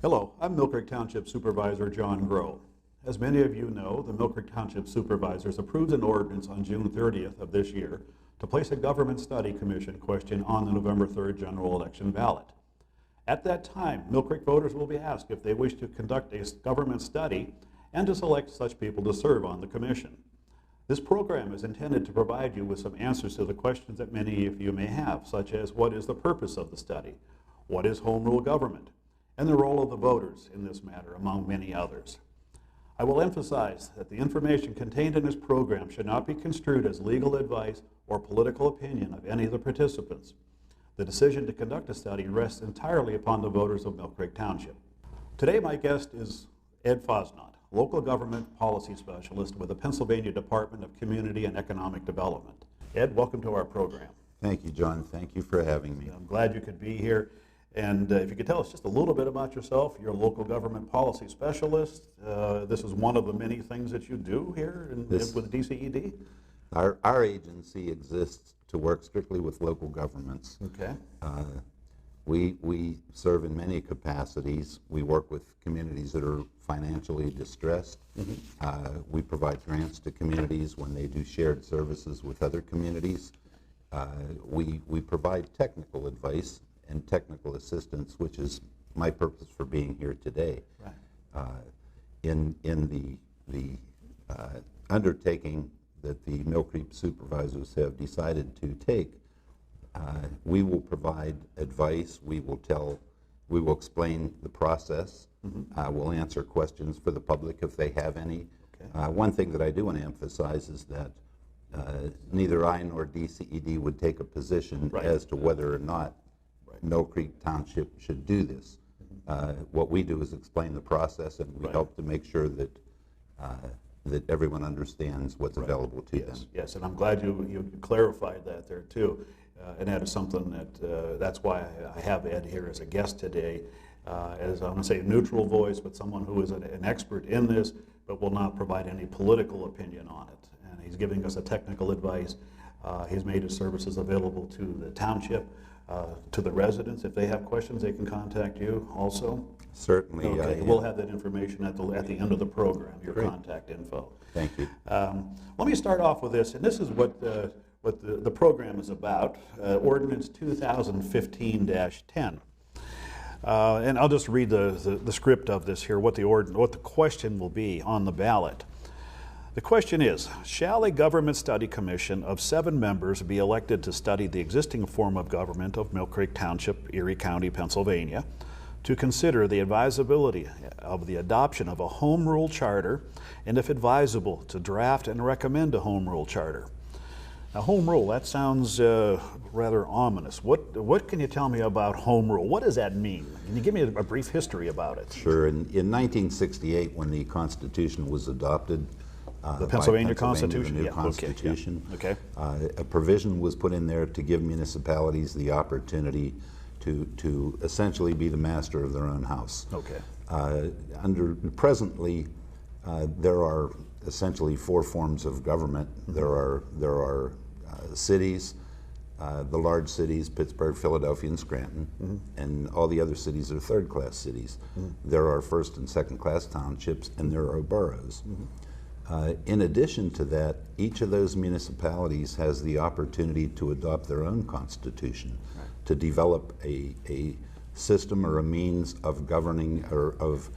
Hello, I'm Mill Creek Township Supervisor John Groh. As many of you know, the Mill Creek Township Supervisors approved an ordinance on June 30th of this year to place a Government Study Commission question on the November 3rd general election ballot. At that time, Mill Creek voters will be asked if they wish to conduct a government study and to select such people to serve on the commission. This program is intended to provide you with some answers to the questions that many of you may have, such as what is the purpose of the study, what is home rule government, and the role of the voters in this matter, among many others. I will emphasize that the information contained in this program should not be construed as legal advice or political opinion of any of the participants. The decision to conduct a study rests entirely upon the voters of Mill Creek Township. Today my guest is Ed Fosnot, local government policy specialist with the Pennsylvania Department of Community and Economic Development. Ed, welcome to our program. Thank you, John. Thank you for having me. I'm glad you could be here. And if you could tell us just a little bit about yourself. You're a local government policy specialist. This is one of the many things that you do here with DCED. Our agency exists to work strictly with local governments. Okay. We serve in many capacities. We work with communities that are financially distressed. We provide grants to communities when they do shared services with other communities. We provide technical advice and technical assistance, which is my purpose for being here today. Right. In the undertaking that the Mill Creek supervisors have decided to take, we will provide advice. We will explain the process. We'll answer questions for the public if they have any. Okay. One thing that I do want to emphasize is that neither I nor DCED would take a position as to whether or not Mill Creek Township should do this. What we do is explain the process, and we help to make sure that that everyone understands what's available to them. Yes, and I'm glad you clarified that there too. And that is something that's why I have Ed here as a guest today, as I'm going to say a neutral voice, but someone who is an expert in this, but will not provide any political opinion on it. And he's giving us a technical advice. He's made his services available to the township. To the residents, if they have questions, they can contact you also? Certainly. Okay, we'll have that information at the end of the program, your contact info. Thank you. Let me start off with this, and this is what the program is about, Ordinance 2015-10. And I'll just read the script of this here, what the question will be on the ballot. The question is, shall a government study commission of 7 members be elected to study the existing form of government of Mill Creek Township, Erie County, Pennsylvania, to consider the advisability of the adoption of a home rule charter, and if advisable, to draft and recommend a home rule charter? Now, home rule, that sounds rather ominous. What can you tell me about home rule? What does that mean? Can you give me a brief history about it? Sure. In 1968, when the Constitution was adopted, the Pennsylvania Constitution? The new Constitution. Okay. A provision was put in there to give municipalities the opportunity to essentially be the master of their own house. Okay. Presently, there are essentially 4 forms of government. There are cities, the large cities, Pittsburgh, Philadelphia, and Scranton, and all the other cities are third-class cities. There are first and second-class townships, and there are boroughs. In addition to that, each of those municipalities has the opportunity to adopt their own constitution, to develop a system or a means of governing or of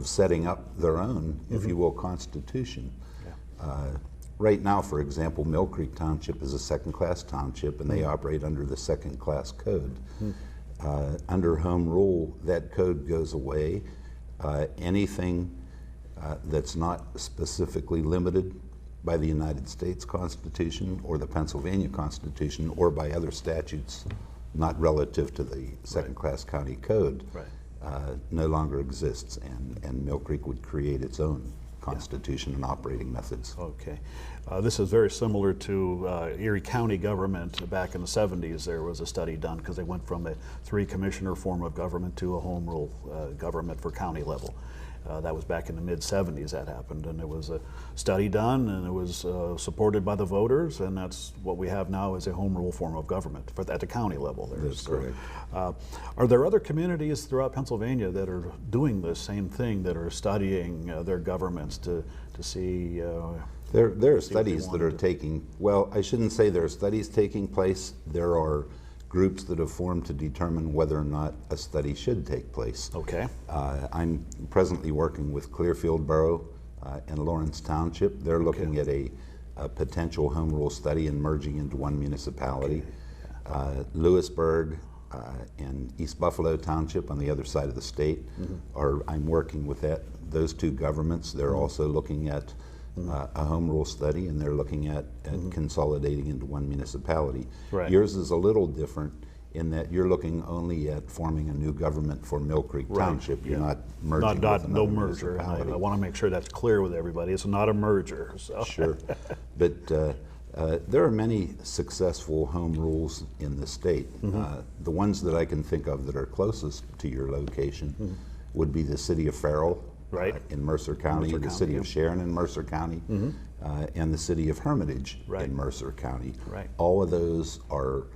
setting up their own, if you will, constitution. Right now, for example, Mill Creek Township is a second-class township, and they operate under the second-class code. Under home rule, that code goes away. Anything that's not specifically limited by the United States Constitution or the Pennsylvania Constitution or by other statutes not relative to the second-class county code no longer exists, and Mill Creek would create its own constitution and operating methods. Okay. This is very similar to Erie County government. Back in the 70s, there was a study done because they went from a 3-commissioner form of government to a home rule government for county level. That was back in the mid-70s that happened, and there was a study done, and it was supported by the voters, and that's what we have now as a home rule form of government at the county level there. That's correct. Are there other communities throughout Pennsylvania that are doing the same thing, that are studying their governments to see? There are studies that are taking, well, I shouldn't say there are studies taking place. There are groups that have formed to determine whether or not a study should take place. Okay. I'm presently working with Clearfield Borough and Lawrence Township. They're looking at a potential home rule study and merging into one municipality. Okay. Lewisburg and East Buffalo Township on the other side of the state I'm working with those two governments. They're also looking at a home rule study, and they're looking at consolidating into one municipality. Right. Yours is a little different in that you're looking only at forming a new government for Mill Creek Township. You're not merging with No another merger. municipality. I want to make sure that's clear with everybody. It's not a merger. So. Sure. But there are many successful home rules in the state. The ones that I can think of that are closest to your location would be the city of Farrell, right, in Mercer County, the city of Sharon in Mercer County, and the city of Hermitage in Mercer County. Right. All of those are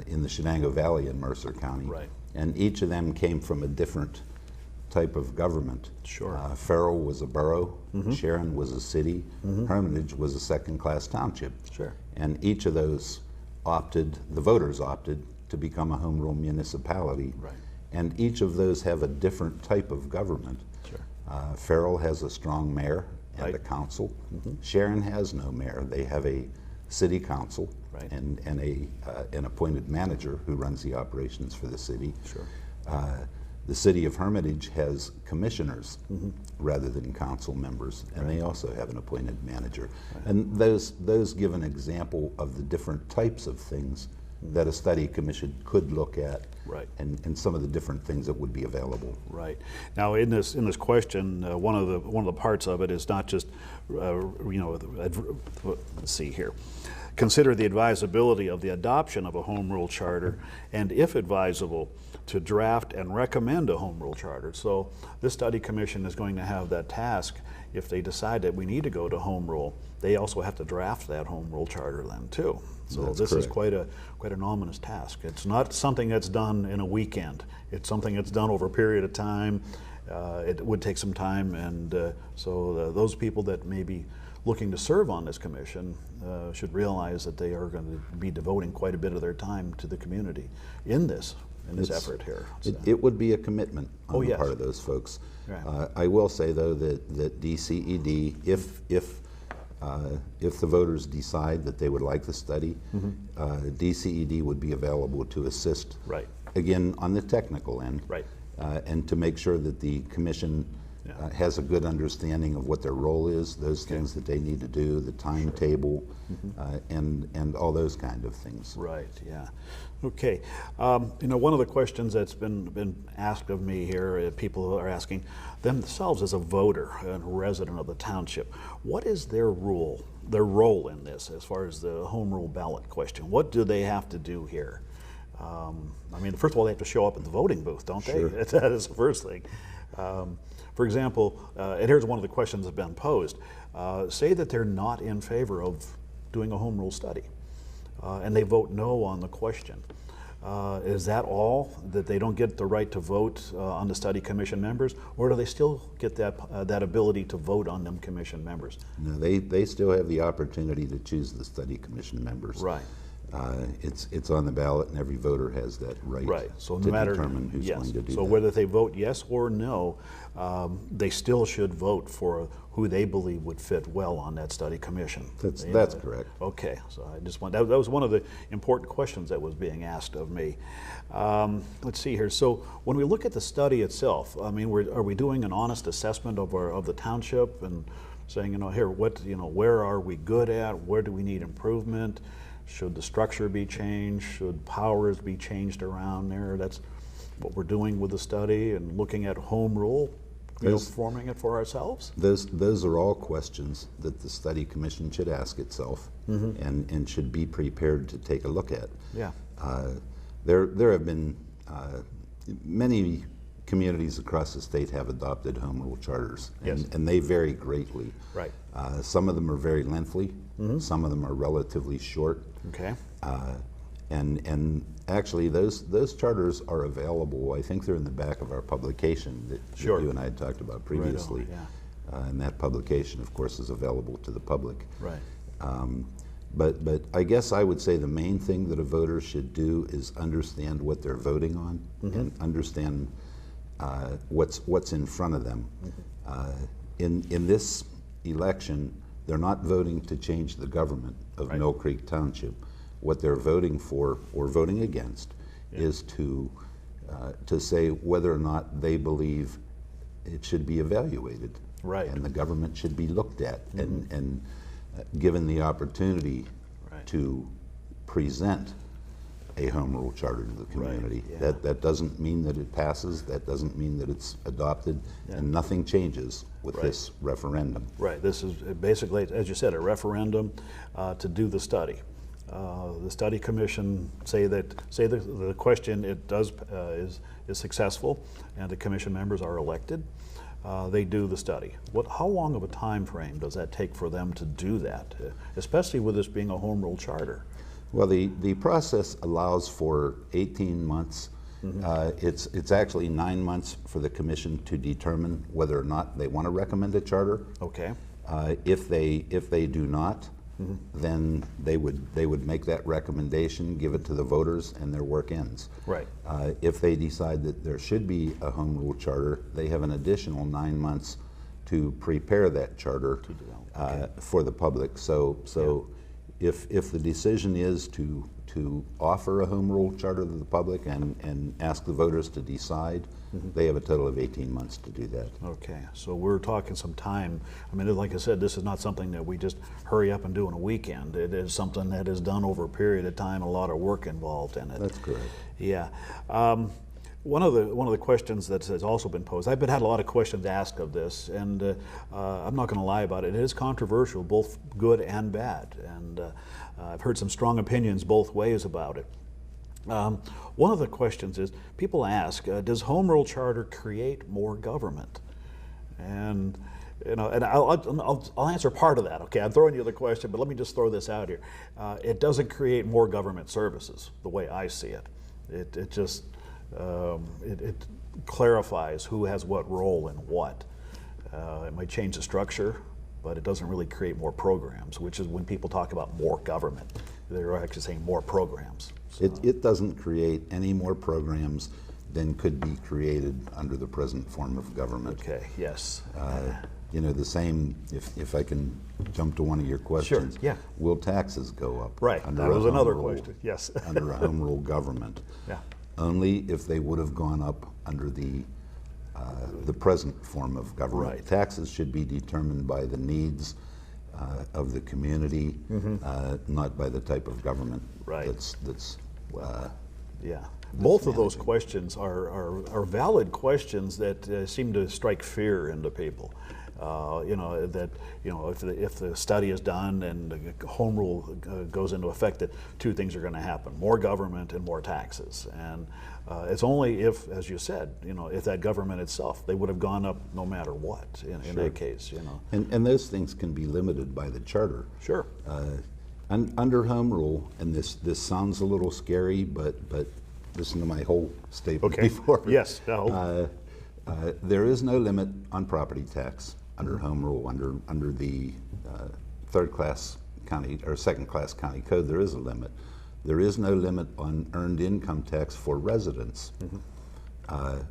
in the Shenango Valley in Mercer County. Right. And each of them came from a different type of government. Sure. Farrell was a borough, Sharon was a city, Hermitage was a second-class township. Sure. And each of those the voters opted to become a home rule municipality. Right. And each of those have a different type of government. Sure. Farrell has a strong mayor and Right. a council. Sharon has no mayor. They have a city council Right. and an appointed manager who runs the operations for the city. Sure. The city of Hermitage has commissioners rather than council members, and they also have an appointed manager. And those give an example of the different types of things that a study commission could look at, Right. and some of the different things that would be available. Right. Now, in this question, one of the parts of it is not just let's see here. Consider the advisability of the adoption of a home rule charter, and if advisable, to draft and recommend a home rule charter. So this study commission is going to have that task. If they decide that we need to go to home rule, they also have to draft that home rule charter then too. So That's this is correct. quite an ominous task. It's not something that's done in a weekend. It's something that's done over a period of time. It would take some time, and so those people that may be looking to serve on this commission should realize that they are going to be devoting quite a bit of their time to the community in this effort here. So. It would be a commitment on the yes. part of those folks. Right. I will say though that DCED, if the voters decide that they would like the study, DCED would be available to assist. Right. Again, on the technical end. Right. And to make sure that the commission has a good understanding of what their role is, those things that they need to do, the timetable, and all those kind of things. Right. Yeah. Okay. One of the questions that's been asked of me here, people are asking themselves as a voter and resident of the township, what is their role in this as far as the home rule ballot question? What do they have to do here? First of all, they have to show up at the voting booth, don't Sure. they? That is the first thing. For example, and here's one of the questions that's been posed. Say that they're not in favor of doing a home rule study, and they vote no on the question. Is that all, that they don't get the right to vote on the study commission members, or do they still get that ability to vote on them commission members? No, they still have the opportunity to choose the study commission members. Right. It's on the ballot, and every voter has that right, Right. So to no matter, determine who's yes. going to do So that. whether they vote yes or no, they still should vote for who they believe would fit well on that study commission. That's correct. Okay. So I just want that was one of the important questions that was being asked of me. Let's see here. So when we look at the study itself, are we doing an honest assessment of the township and saying, here, where are we good at? Where do we need improvement? Should the structure be changed? Should powers be changed around there? That's what we're doing with the study and looking at home rule, forming it for ourselves. Those are all questions that the study commission should ask itself and should be prepared to take a look at. Yeah. There have been many communities across the state have adopted home rule charters, Yes. and they vary greatly. Right. Some of them are very lengthy, some of them are relatively short. Okay. And actually, those charters are available. I think they're in the back of our publication that Sure. you and I had talked about previously. Right on, And that publication, of course, is available to the public. Right. But I guess I would say the main thing that a voter should do is understand what they're voting on and understand what's in front of them. In this election, they're not voting to change the government of Right. Mill Creek Township. What they're voting for or voting against is to say whether or not they believe it should be evaluated. Right. And the government should be looked at and given the opportunity Right. to present a home rule charter to the community. yeah. That doesn't mean that it passes, that doesn't mean that it's adopted, and nothing changes with Right. this referendum. Right. This is basically, as you said, a referendum to do the study. The study commission say the question is successful, and the commission members are elected. They do the study. How long of a time frame does that take for them to do that, especially with this being a home rule charter? Well, the process allows for 18 months. It's actually 9 months for the commission to determine whether or not they want to recommend a charter. Okay. If they do not, then they would make that recommendation, give it to the voters, and their work ends. Right. If they decide that there should be a home rule charter, they have an additional 9 months to prepare that charter for the public. So if the decision is to offer a home rule charter to the public and ask the voters to decide, they have a total of 18 months to do that. Okay, so we're talking some time. I mean, like I said, this is not something that we just hurry up and do in a weekend. It is something that is done over a period of time, a lot of work involved in it. That's correct. Yeah. One of the questions that has also been posed, I've had a lot of questions asked of this, and I'm not going to lie about it. It is controversial, both good and bad, and I've heard some strong opinions both ways about it. One of the questions is, people ask, does home rule charter create more government? And I'll answer part of that. Okay, I'm throwing you the question, but let me just throw this out here. It doesn't create more government services, the way I see it. It just it clarifies who has what role and what. It might change the structure, but it doesn't really create more programs, which is when people talk about more government, they're actually saying more programs. So, It doesn't create any more programs than could be created under the present form of government. okay, yes. The same, if I can jump to one of your questions. yeah. Will taxes go up? Right, under that a was home another rule- question, yes. under a home rule government? Yeah. Only if they would have gone up under the present form of government. Right. Taxes should be determined by the needs of the community, not by the type of government Right. that's Yeah. Both of those questions are valid questions that seem to strike fear into people. If the study is done and the home rule goes into effect, that two things are going to happen: more government and more taxes. And it's only if, as you said, if that government itself, they would have gone up no matter what in that case. And those things can be limited by the charter. Sure. Under home rule, and this sounds a little scary, but listen to my whole statement Okay. before. Yes. No. There is no limit on property tax under home rule. Under the third-class county or second-class county code, there is a limit. There is no limit on earned income tax for residents,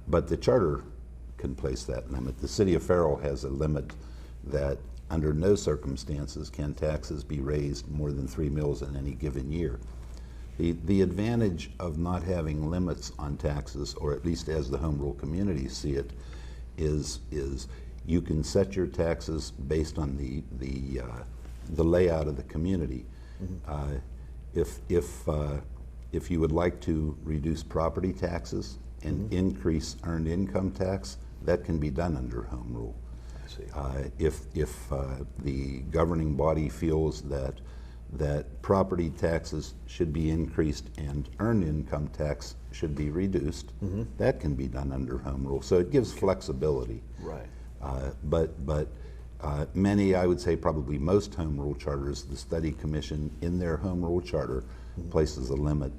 but the charter can place that limit. The city of Farrell has a limit that under no circumstances can taxes be raised more than 3 mills in any given year. The advantage of not having limits on taxes, or at least as the home rule communities see it, is you can set your taxes based on the layout of the community. If you would like to reduce property taxes and increase earned income tax, that can be done under home rule. I see. If the governing body feels that that property taxes should be increased and earned income tax should be reduced. That can be done under home rule. So it gives flexibility. Right. But many, I would say probably most home rule charters, the study commission in their home rule charter places a limit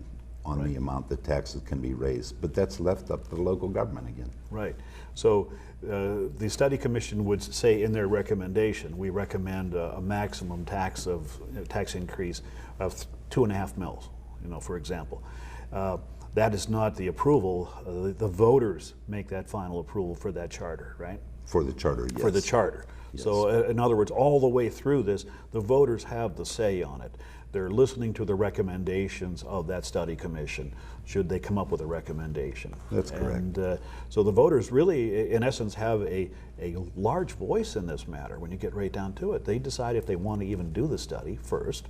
on the amount that taxes can be raised. But that's left up to the local government again. Right. So the study commission would say in their recommendation, we recommend a maximum tax increase of 2.5 mils, for example. That is not the approval. The voters make that final approval for that charter, right? For the charter, yes. For the charter. Yes. So in other words, all the way through this, the voters have the say on it. They're listening to the recommendations of that study commission, should they come up with a recommendation. That's correct. And so the voters really, in essence, have a large voice in this matter when you get right down to it. They decide if they want to even do the study first,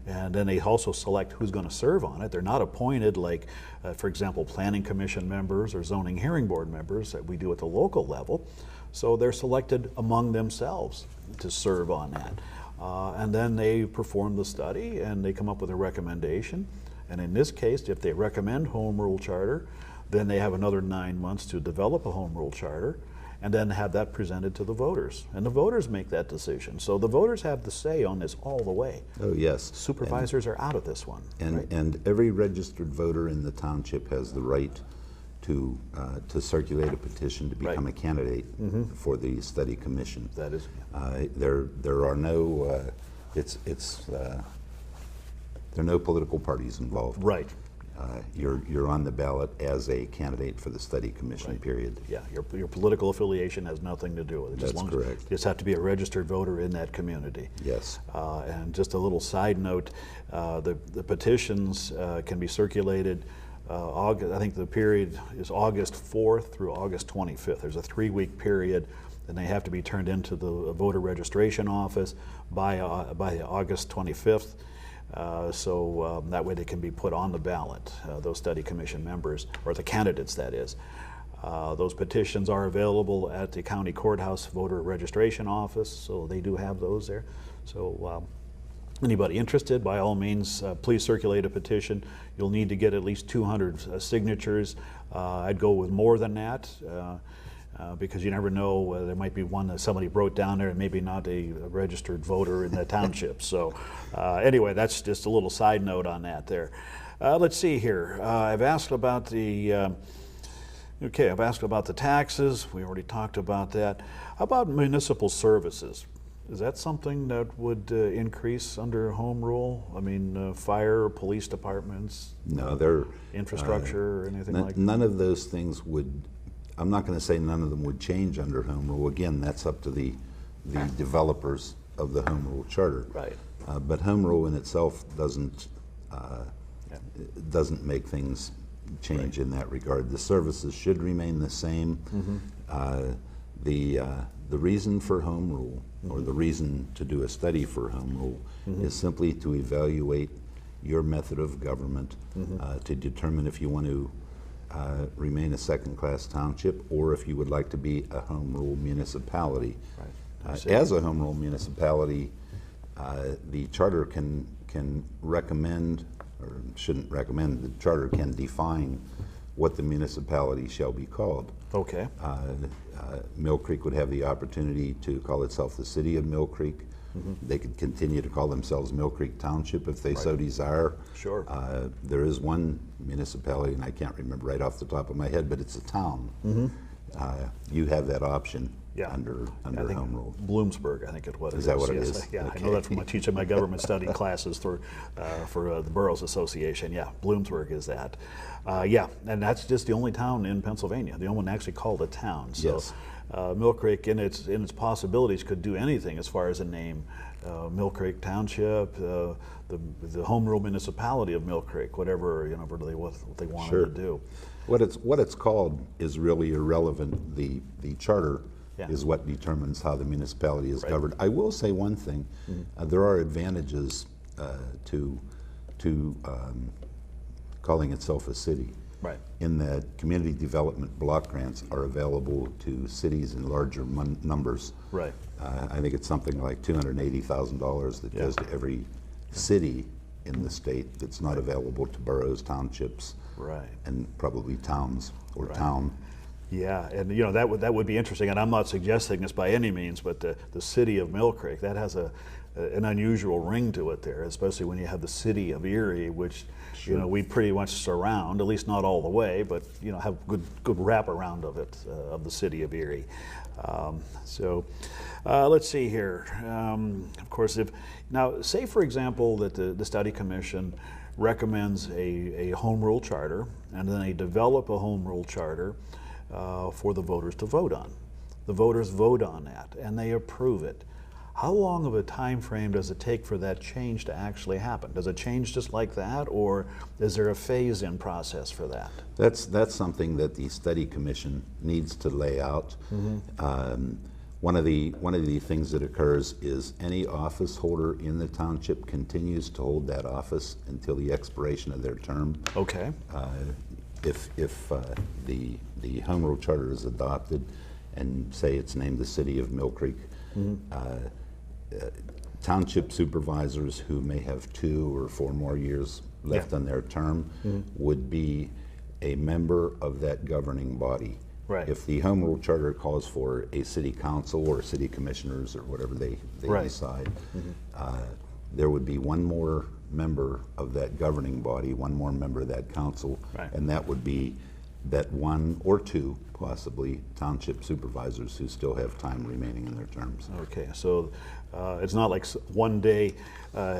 and then they also select who's going to serve on it. They're not appointed like, for example, planning commission members or zoning hearing board members that we do at the local level. So they're selected among themselves to serve on that. And then they perform the study and they come up with a recommendation. And in this case, if they recommend home rule charter, then they have another 9 months to develop a home rule charter and then have that presented to the voters. And the voters make that decision. So the voters have the say on this all the way. Oh, yes. Supervisors are out of this one. And every registered voter in the township has the right to circulate a petition to become a candidate for the study commission. That is. There are no there are no political parties involved. Right. You're on the ballot as a candidate for the study commission. Period. Yeah, your political affiliation has nothing to do with it. That's correct. You just have to be a registered voter in that community. Yes. And just a little side note, the petitions can be circulated. I think the period is August 4th through August 25th. There's a 3-week period, and they have to be turned into the voter registration office by August 25th. So that way they can be put on the ballot, those study commission members, or the candidates, that is. Those petitions are available at the county courthouse voter registration office, so they do have those there. So anybody interested, by all means, please circulate a petition. You'll need to get at least 200 signatures. I'd go with more than that. Because you never know, there might be one that somebody wrote down there and maybe not a registered voter in the township. So anyway, that's just a little side note on that there. Let's see here. I've asked about the taxes. We already talked about that. How about municipal services? Is that something that would increase under home rule? I mean, fire, police departments? No, they're infrastructure or anything like that? None of those things would. I'm not going to say none of them would change under home rule. Again, that's up to the developers of the home rule charter. Right. But home rule in itself doesn't make things change in that regard. The services should remain the same. The reason for home rule, or the reason to do a study for home rule, is simply to evaluate your method of government, to determine if you want to remain a second-class township, or if you would like to be a home rule municipality. Right. As a home rule municipality, the charter can recommend, or shouldn't recommend, the charter can define what the municipality shall be called. Okay. Mill Creek would have the opportunity to call itself the City of Mill Creek. They could continue to call themselves Mill Creek Township if they so desire. Sure. There is one municipality, and I can't remember right off the top of my head, but it's a town. You have that option under home rule. Bloomsburg, I think it was. Is that what it is? Yeah, okay. I know that from teaching my government study classes for the Boroughs Association. Yeah, Bloomsburg is that. Yeah, and that's just the only town in Pennsylvania, the only one actually called a town. So, yes. Mill Creek, in its possibilities, could do anything as far as a name. Mill Creek Township, the home rule municipality of Mill Creek, whatever what they wanted to do. What it's called is really irrelevant. The charter is what determines how the municipality is governed. I will say one thing: there are advantages to calling itself a city. Right. In that community development block grants are available to cities in larger numbers. Right. I think it's something like $280,000 that goes to every city in the state that's not available to boroughs, townships, Right. and probably towns or Right. town. Yeah, and that would be interesting, and I'm not suggesting this by any means, but the city of Mill Creek, that has an unusual ring to it there, especially when you have the city of Erie, which we pretty much surround, at least not all the way, but have good wrap around of it, of the city of Erie. Let's see here. Of course, now say for example that the study commission recommends a home rule charter, and then they develop a home rule charter for the voters to vote on. The voters vote on that and they approve it. How long of a time frame does it take for that change to actually happen? Does it change just like that, or is there a phase-in process for that? That's something that the study commission needs to lay out. One of the things that occurs is any office holder in the township continues to hold that office until the expiration of their term. Okay. If the home rule charter is adopted, and say it's named the City of Mill Creek, township supervisors who may have 2 or 4 more years left on their term would be a member of that governing body. Right. If the home rule charter calls for a city council or city commissioners or whatever they decide, there would be one more member of that governing body, one more member of that council, and that would be that 1 or 2 possibly township supervisors who still have time remaining in their terms. Okay, so it's not like one day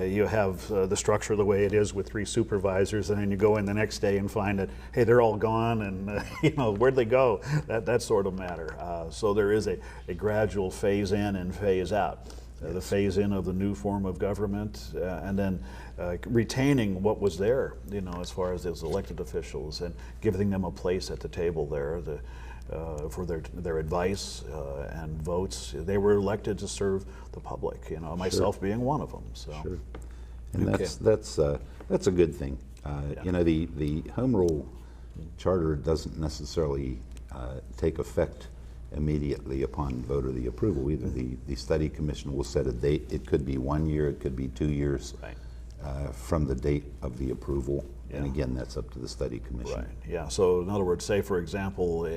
you have the structure the way it is with 3 supervisors, and then you go in the next day and find that, hey, they're all gone, and where'd they go? That sort of matter. So there is a gradual phase in and phase out. The phase in of the new form of government, and then retaining what was there, as far as those elected officials, and giving them a place at the table there for their advice and votes. They were elected to serve the public, myself being one of them. So. Sure. And that's a good thing. The home rule charter doesn't necessarily take effect immediately upon vote of the approval either. The study commission will set a date. It could be 1 year, it could be 2 years from the date of the approval. And again, that's up to the study commission. Right, yeah. So in other words, say for example,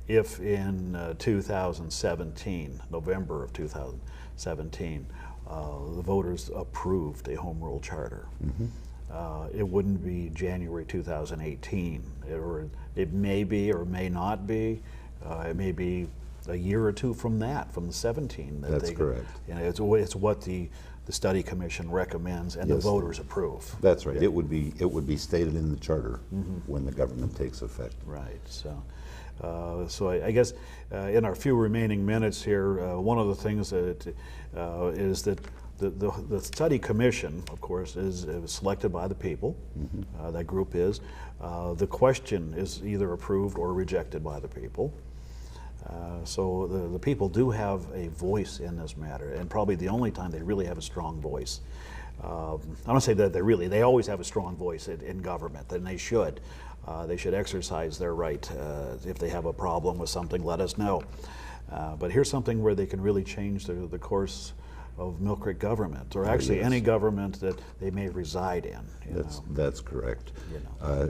if in 2017, November of 2017, the voters approved a home rule charter, it wouldn't be January 2018. It may be or may not be. It may be a year or 2 from that, from the 17. That's correct. It's what the study commission recommends and the voters approve. That's right. It would be stated in the charter when the government takes effect. Right. So I guess in our few remaining minutes here, one of the things that is that the study commission, of course, is selected by the people. That group is. The question is either approved or rejected by the people. So the people do have a voice in this matter, and probably the only time they really have a strong voice. I don't say that they always have a strong voice in government, and they should. They should exercise their right. If they have a problem with something, let us know. But here's something where they can really change the course of Mill Creek government, or actually any government that they may reside in. That's correct.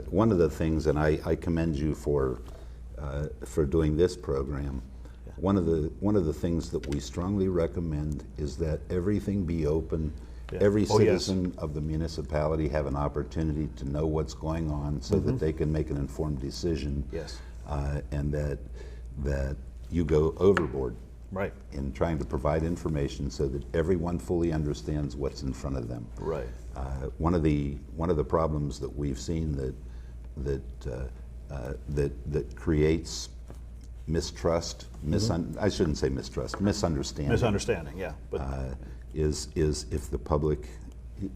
One of the things, and I commend you for doing this program. One of the things that we strongly recommend is that everything be open. Every citizen of the municipality have an opportunity to know what's going on, so that they can make an informed decision. And that you go overboard. Right. In trying to provide information so that everyone fully understands what's in front of them. Right. One of the problems that we've seen that creates mistrust, I shouldn't say mistrust, misunderstanding. Misunderstanding, yeah. But is if the public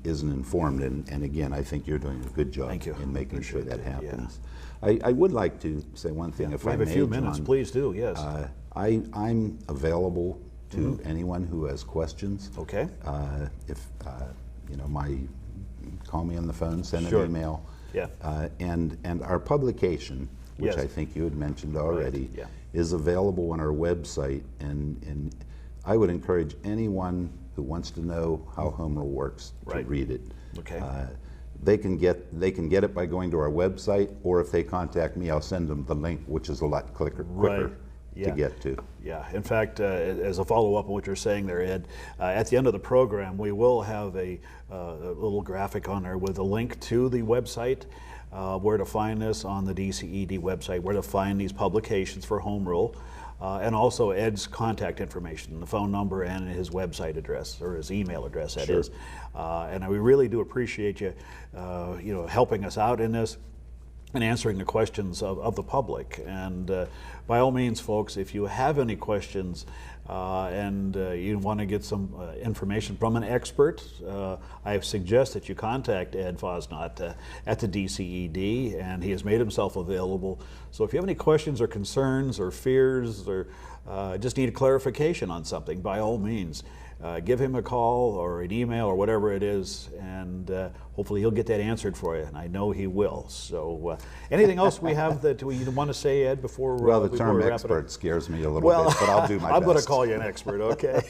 isn't informed, and again, I think you're doing a good job in making sure that happens. I would like to say one thing, if I may, we have a few minutes, John. please do, yes. I'm available to anyone who has questions. Okay. If call me on the phone, send an email. Yeah. And our publication, which I think you had mentioned already, is available on our website. And I would encourage anyone who wants to know how home rule works to Right. read it. Okay. They can get it by going to our website, or if they contact me, I'll send them the link, which is a lot quicker Right. Yeah. to get to. Yeah, in fact, as a follow-up on what you're saying there, Ed, at the end of the program, we will have a little graphic on there with a link to the website, where to find this on the DCED website, where to find these publications for home rule, and also Ed's contact information, the phone number and his website address, or his email address, that Sure. is. And we really do appreciate you, helping us out in this and answering the questions of the public. And by all means, folks, if you have any questions and you want to get some information from an expert, I suggest that you contact Ed Fosnot at the DCED, and he has made himself available. So if you have any questions or concerns or fears, or just need a clarification on something, by all means, give him a call or an email or whatever it is, and hopefully he'll get that answered for you, and I know he will. So anything else we have that we want to say, Ed, before Well, the before term we wrap it up? expert scares me a little bit, but I'll do my best. I'm going to call you an expert, okay?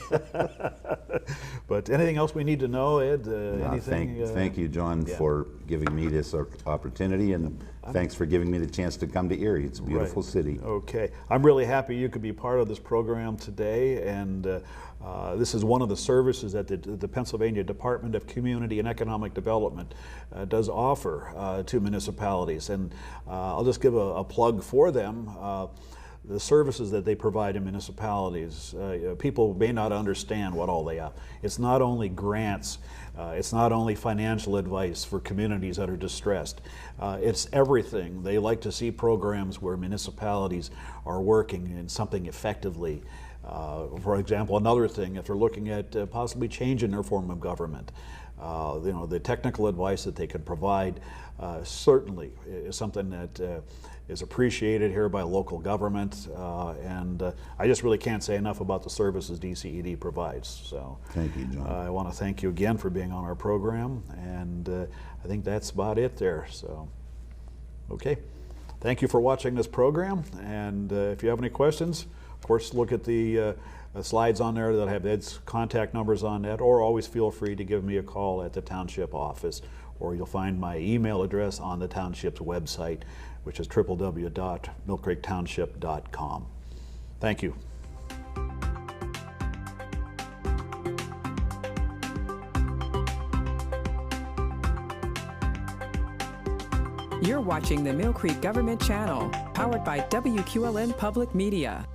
But anything else we need to know, Ed? Anything? Thank you, John, yeah. for giving me this opportunity, and thanks for giving me the chance to come to Erie. It's a beautiful Right. city. Okay. I'm really happy you could be part of this program today, and this is one of the services that the Pennsylvania Department of Community and Economic Development does offer to municipalities. And I'll just give a plug for them. The services that they provide in municipalities, people may not understand what all they have. It's not only grants, it's not only financial advice for communities that are distressed. It's everything. They like to see programs where municipalities are working in something effectively. For example, another thing, if they're looking at possibly changing their form of government, the technical advice that they can provide certainly is something that is appreciated here by local government, and I just really can't say enough about the services DCED provides. So Thank you, John. I want to thank you again for being on our program, and I think that's about it there. So, okay. Thank you for watching this program, and if you have any questions, of course, look at the slides on there that have Ed's contact numbers on that, or always feel free to give me a call at the township office, or you'll find my email address on the township's website, which is www.millcreektownship.com. Thank you. You're watching the Mill Creek Government Channel, powered by WQLN Public Media.